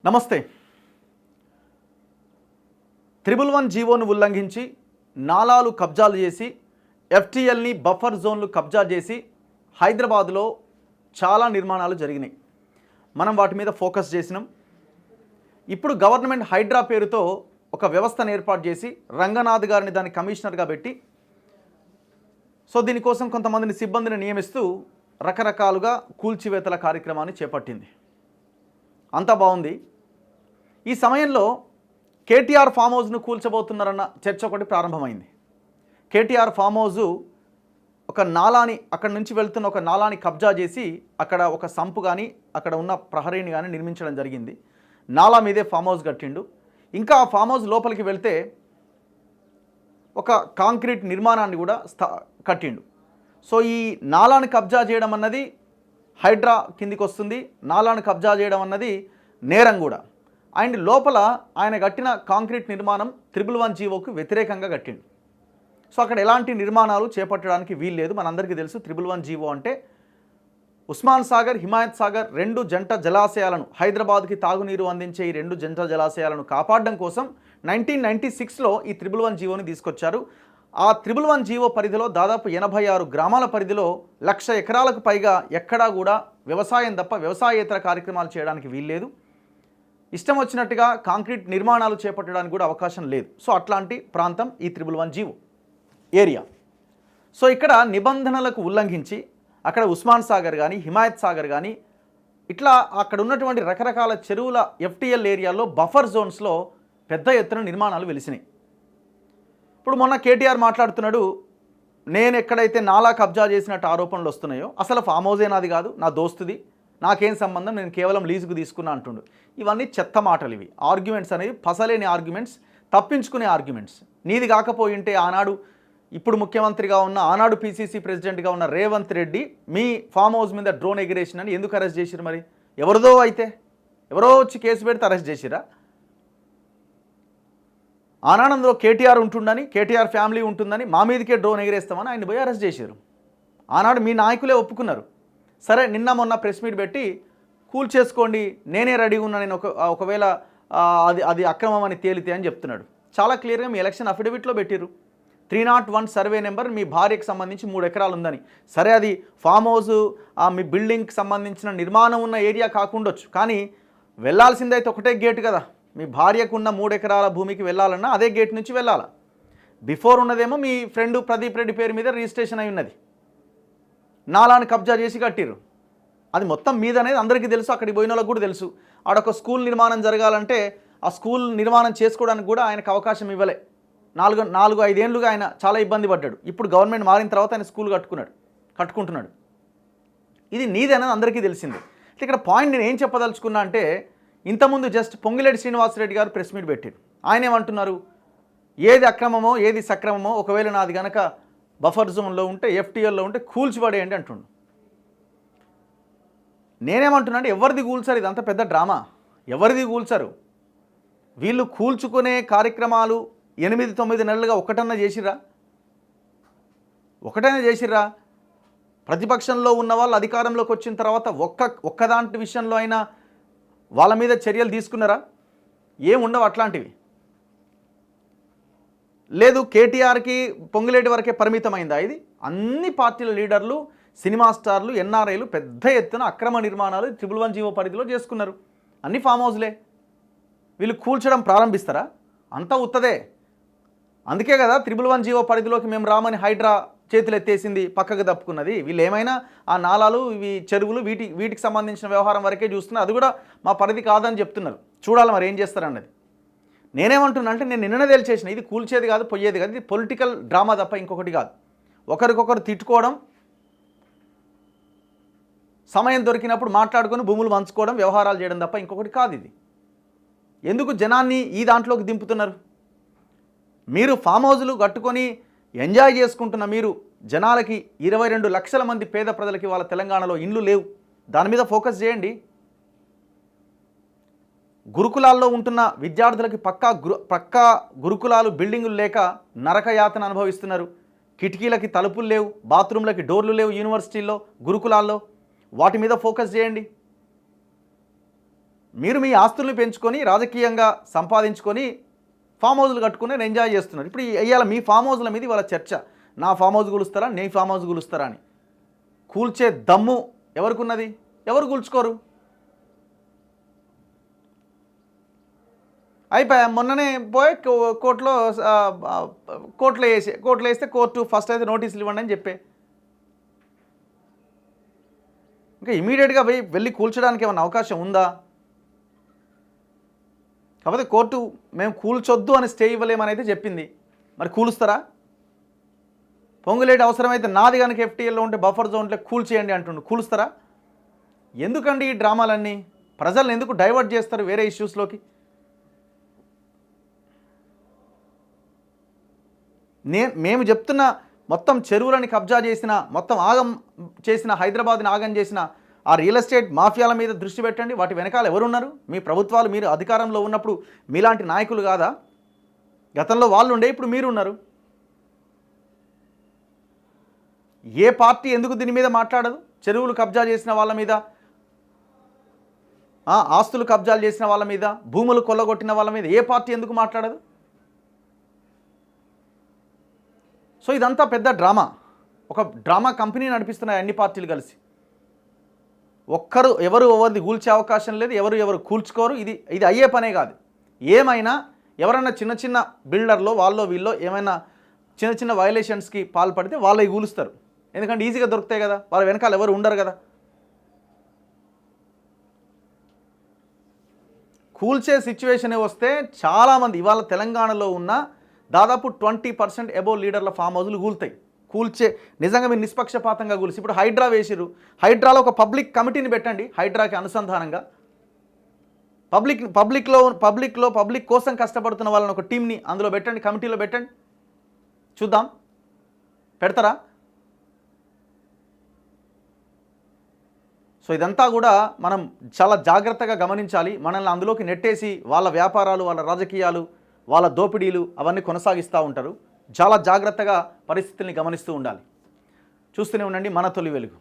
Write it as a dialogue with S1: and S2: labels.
S1: నమస్తే. 111 జీవోను ఉల్లంఘించి నాలాలు కబ్జాలు చేసి ఎఫ్టీఎల్ని బఫర్ జోన్లు కబ్జా చేసి హైదరాబాద్లో చాలా నిర్మాణాలు జరిగినాయి. మనం వాటి మీద ఫోకస్ చేసినాం. ఇప్పుడు గవర్నమెంట్ హైడ్రా పేరుతో ఒక వ్యవస్థను ఏర్పాటు చేసి రంగనాథ్ గారిని దాని కమిషనర్గా పెట్టి దీనికోసం కొంతమందిని సిబ్బందిని నియమిస్తూ రకరకాలుగా కూల్చివేతల కార్యక్రమాన్ని చేపట్టింది. అంతా బాగుంది. ఈ సమయంలో కేటీఆర్ ఫామ్ హౌస్ను కూల్చబోతున్నారన్న చర్చ ఒకటి ప్రారంభమైంది. కేటీఆర్ ఫామ్ హౌజు ఒక నాలాని అక్కడి నుంచి వెళ్తున్న ఒక నాలాని కబ్జా చేసి అక్కడ ఒక సంపు కానీ అక్కడ ఉన్న ప్రహరీని కానీ నిర్మించడం జరిగింది. నాలా మీదే ఫామ్ హౌస్ కట్టిండు. ఇంకా ఆ ఫామ్ హౌస్ లోపలికి వెళ్తే ఒక కాంక్రీట్ నిర్మాణాన్ని కూడా కట్టిండు. ఈ నాలాని కబ్జా చేయడం అన్నది హైడ్రా కిందికి వస్తుంది. నాలాను కబ్జా చేయడం అన్నది నేరం కూడా. అండ్ లోపల ఆయన కట్టిన కాంక్రీట్ నిర్మాణం 111 జీవోకు వ్యతిరేకంగా కట్టిండు. అక్కడ ఎలాంటి నిర్మాణాలు చేపట్టడానికి వీల్లేదు. మనందరికీ తెలుసు 111 జీవో అంటే ఉస్మాన్ సాగర్, హిమాయత్ సాగర్ రెండు జంట జలాశయాలను, హైదరాబాద్కి తాగునీరు అందించే ఈ రెండు జంట జలాశయాలను కాపాడడం కోసం 1996లో ఈ 111 జీవోని తీసుకొచ్చారు. ఆ 111 జీవో పరిధిలో దాదాపు 86 గ్రామాల పరిధిలో 1,00,000 ఎకరాలకు పైగా ఎక్కడా కూడా వ్యవసాయం తప్ప వ్యవసాయేతర కార్యక్రమాలు చేయడానికి వీల్లేదు. ఇష్టం వచ్చినట్టుగా కాంక్రీట్ నిర్మాణాలు చేపట్టడానికి కూడా అవకాశం లేదు. అట్లాంటి ప్రాంతం ఈ 111 జీవో ఏరియా. ఇక్కడ నిబంధనలకు ఉల్లంఘించి అక్కడ ఉస్మాన్ సాగర్ కానీ, హిమాయత్ సాగర్ కానీ ఇట్లా అక్కడ ఉన్నటువంటి రకరకాల చెరువుల ఎఫ్టీఎల్ ఏరియాలో బఫర్ జోన్స్లో పెద్ద ఎత్తున నిర్మాణాలు వెలిసినాయి. ఇప్పుడు మొన్న కేటీఆర్ మాట్లాడుతున్నాడు, నేను ఎక్కడైతే నాలా కబ్జా చేసినట్టు ఆరోపణలు వస్తున్నాయో అసలు ఫామ్ హౌజే నాది కాదు, నా దోస్తుది, నాకేం సంబంధం, నేను కేవలం లీజుకు తీసుకున్నా అంటుండు. ఇవన్నీ చెత్త మాటలు. ఇవి ఆర్గ్యుమెంట్స్ అనేవి పసలేని ఆర్గ్యుమెంట్స్, తప్పించుకునే ఆర్గ్యుమెంట్స్. నీది కాకపోయింటే ఆనాడు ఇప్పుడు ముఖ్యమంత్రిగా ఉన్న, ఆనాడు పీసీసీ ప్రెసిడెంట్గా ఉన్న రేవంత్ రెడ్డి మీ ఫామ్ హౌస్ మీద డ్రోన్ ఎగిరేషన్ అని ఎందుకు అరెస్ట్ చేసిరు? మరి ఎవరిదో అయితే ఎవరో వచ్చి కేసు పెడితే అరెస్ట్ చేసిరా? ఆనాడంలో కేటీఆర్ ఉంటుందని, కేటీఆర్ ఫ్యామిలీ ఉంటుందని మా మీదకే డ్రోన్ ఎగిరేస్తామని ఆయన పోయి అరెస్ట్ చేశారు. ఆనాడు మీ నాయకులే ఒప్పుకున్నారు. సరే, నిన్న మొన్న ప్రెస్ మీట్ పెట్టి కూల్ చేసుకోండి, నేనే రెడీగా ఉన్నా, నేను ఒకవేళ అది అక్రమం అని తేలితే అని చెప్తున్నాడు. చాలా క్లియర్గా మీ ఎలక్షన్ అఫిడవిట్లో పెట్టిరు. 301 సర్వే నెంబర్ మీ భార్యకు సంబంధించి 3 ఎకరాలు ఉందని. సరే, అది ఫామ్ హౌస్ మీ బిల్డింగ్కి సంబంధించిన నిర్మాణం ఉన్న ఏరియా కాకుండొచ్చు, కానీ వెళ్ళాల్సిందైతే ఒకటే గేట్ కదా. మీ భార్యకున్న 3 ఎకరాల భూమికి వెళ్ళాలన్నా అదే గేట్ నుంచి వెళ్ళాలా. బిఫోర్ ఉన్నదేమో మీ ఫ్రెండ్ ప్రదీప్ రెడ్డి పేరు మీద రిజిస్ట్రేషన్ అయి ఉన్నది. నాలాని కబ్జా చేసి కట్టిరు. అది మొత్తం మీద అనేది అందరికీ తెలుసు, అక్కడికి పోయిన వాళ్ళకి కూడా తెలుసు. ఆడొక స్కూల్ నిర్మాణం జరగాలంటే ఆ స్కూల్ నిర్మాణం చేసుకోవడానికి కూడా ఆయనకు అవకాశం ఇవ్వలే. 4-5 ఏళ్ళుగా ఆయన చాలా ఇబ్బంది పడ్డాడు. ఇప్పుడు గవర్నమెంట్ మారిన తర్వాత ఆయన స్కూల్ కట్టుకుంటున్నాడు. ఇది నీదనేది అందరికీ తెలిసింది. ఇక్కడ పాయింట్ నేను ఏం చెప్పదలుచుకున్నా అంటే, ఇంతకుముందు జస్ట్ పొంగిలేటి శ్రీనివాసరెడ్డి గారు ప్రెస్ మీట్ పెట్టారు. ఆయన ఏమంటున్నారు, ఏది అక్రమమో ఏది సక్రమమో ఒకవేళ నాది కనుక బఫర్ జోన్లో ఉంటే, ఎఫ్టీఎల్లో ఉంటే కూల్చిపడేయండి అంటుండు. నేనేమంటున్నా అంటే, ఎవరిది కూల్చారు? ఇదంతా పెద్ద డ్రామా. ఎవరిది కూల్చారు? వీళ్ళు కూల్చుకునే కార్యక్రమాలు 8-9 నెలలుగా ఒకటన్నా చేసిర్రా? ప్రతిపక్షంలో ఉన్న వాళ్ళు అధికారంలోకి వచ్చిన తర్వాత ఒక్కదాంటి విషయంలో అయినా వాళ్ళ మీద చర్యలు తీసుకున్నారా? ఏముండవు అట్లాంటివి. లేదు, కేటీఆర్కి పొంగులేటి వరకే పరిమితమైందా ఇది? అన్ని పార్టీల లీడర్లు, సినిమా స్టార్లు, ఎన్ఆర్ఐలు పెద్ద ఎత్తున అక్రమ నిర్మాణాలు 111 జీవో పరిధిలో చేసుకున్నారు. అన్ని ఫామ్ హౌస్లే. వీళ్ళు కూల్చడం ప్రారంభిస్తారా? అంతా ఉత్తదే. అందుకే కదా 111 జీవో పరిధిలోకి మేము రామని హైడ్రా చేతులు ఎత్తేసింది, పక్కకు తప్పుకున్నది. వీళ్ళు ఏమైనా ఆ నాలాలు, ఇవి చెరువులు, వీటికి సంబంధించిన వ్యవహారం వరకే చూస్తున్నారు. అది కూడా మా పరిధి కాదని చెప్తున్నారు. చూడాలి మరి ఏం చేస్తారన్నది. నేనేమంటున్నా అంటే, నేను నిన్ననే తేల్చేసిన, ఇది కూల్చేది కాదు, పోయేది కాదు, ఇది పొలిటికల్ డ్రామా తప్ప ఇంకొకటి కాదు. ఒకరికొకరు తిట్టుకోవడం, సమయం దొరికినప్పుడు మాట్లాడుకొని భూములు పంచుకోవడం, వ్యవహారాలు చేయడం తప్ప ఇంకొకటి కాదు ఇది. ఎందుకు జనాన్ని ఈ దాంట్లోకి దింపుతున్నారు? మీరు ఫామ్ హౌజులు కట్టుకొని ఎంజాయ్ చేసుకుంటున్న మీరు జనాలకి 22 లక్షల మంది పేద ప్రజలకి వాళ్ళ తెలంగాణలో ఇండ్లు లేవు. దాని మీద ఫోకస్ చేయండి. గురుకులాల్లో ఉంటున్న విద్యార్థులకి పక్కా గురుకులాలు, బిల్డింగులు లేక నరకయాతన అనుభవిస్తున్నారు. కిటికీలకి తలుపులు లేవు, బాత్రూంలకి డోర్లు లేవు యూనివర్సిటీల్లో, గురుకులాల్లో. వాటి మీద ఫోకస్ చేయండి. మీరు మీ ఆస్తుల్ని పెంచుకొని రాజకీయంగా సంపాదించుకొని ఫామ్ హౌస్లు కట్టుకుని ఎంజాయ్ చేస్తున్నారు. ఇప్పుడు ఇవాళ మీ ఫామ్ హౌస్ల మీద వాళ్ళ చర్చ, నా ఫామ్ హౌస్ కూలుస్తారా, నీ ఫామ్ హౌస్ కూలుస్తారా అని. కూల్చే దమ్ము ఎవరికి ఉన్నది? ఎవరు కూల్చుకోరు. అయిపోయా, మొన్ననే పోయి కోర్టులో వేస్తే కోర్టు ఫస్ట్ అయితే నోటీసులు ఇవ్వండి అని చెప్పే. ఇంకా ఇమీడియట్గా వెళ్ళి కూల్చడానికి ఏమైనా అవకాశం ఉందా? కాకపోతే కోర్టు మేము కూల్చొద్దు అని స్టే ఇవ్వలేమని అయితే చెప్పింది. మరి కూలుస్తారా? పొంగులేటి అవసరమైతే నాది కనుక ఎఫ్టీఎల్లో ఉంటే బఫర్ జోన్లో కూల్చేయండి అంటుండు. కూలుస్తారా? ఎందుకండి ఈ డ్రామాలన్నీ? ప్రజలను ఎందుకు డైవర్ట్ చేస్తారు వేరే ఇష్యూస్లోకి? మేము చెప్తున్న మొత్తం చెరువులని కబ్జా చేసిన, మొత్తం ఆగం చేసిన, హైదరాబాద్ని ఆగం చేసిన ఆ రియల్ ఎస్టేట్ మాఫియాల మీద దృష్టి పెట్టండి. వాటి వెనకాల ఎవరున్నారు? మీ ప్రభుత్వాలు, మీరు అధికారంలో ఉన్నప్పుడు మీలాంటి నాయకులు కాదా? గతంలో వాళ్ళు ఉండే, ఇప్పుడు మీరు ఉన్నారు. ఏ పార్టీ ఎందుకు దీని మీద మాట్లాడదు? చెరువులు కబ్జా చేసిన వాళ్ళ మీద, ఆస్తులు కబ్జాలు చేసిన వాళ్ళ మీద, భూములు కొల్లగొట్టిన వాళ్ళ మీద ఏ పార్టీ ఎందుకు మాట్లాడదు? సో ఇదంతా పెద్ద డ్రామా, ఒక డ్రామా కంపెనీ నడిపిస్తున్నాయి అన్ని పార్టీలు కలిసి. ఎవరిది కూల్చే అవకాశం లేదు, ఎవరు కూల్చుకోరు. ఇది అయ్యే పనే కాదు. ఏమైనా ఎవరైనా చిన్న చిన్న బిల్డర్లో వాళ్ళో వీళ్ళో ఏమైనా చిన్న చిన్న వయలేషన్స్కి పాల్పడితే వాళ్ళవి కూలుస్తారు. ఎందుకంటే ఈజీగా దొరుకుతాయి కదా, వాళ్ళ వెనకాల ఎవరు ఉండరు కదా. కూల్చే సిచ్యువేషన్ వస్తే చాలామంది ఇవాళ తెలంగాణలో ఉన్న దాదాపు 20% అబోవ్ లీడర్ల ఫామ్ హౌస్లు కూలుతాయి. నిజంగా మీరు నిష్పక్షపాతంగా కూల్చి, ఇప్పుడు హైడ్రా వేసిరు, హైడ్రాలో ఒక పబ్లిక్ కమిటీని పెట్టండి. హైడ్రాకి అనుసంధానంగా పబ్లిక్ కోసం కష్టపడుతున్న వాళ్ళని ఒక టీంని అందులో పెట్టండి, కమిటీలో పెట్టండి, చూద్దాం. పెడతారా? సో ఇదంతా కూడా మనం చాలా జాగ్రత్తగా గమనించాలి. మనల్ని అందులోకి నెట్టేసి వాళ్ళ వ్యాపారాలు, వాళ్ళ రాజకీయాలు, వాళ్ళ దోపిడీలు అవన్నీ కొనసాగిస్తూ ఉంటారు. చాలా జాగ్రత్తగా పరిస్థితుల్ని గమనిస్తూ ఉండాలి. చూస్తూనే ఉండండి మన తొలి వెలుగు.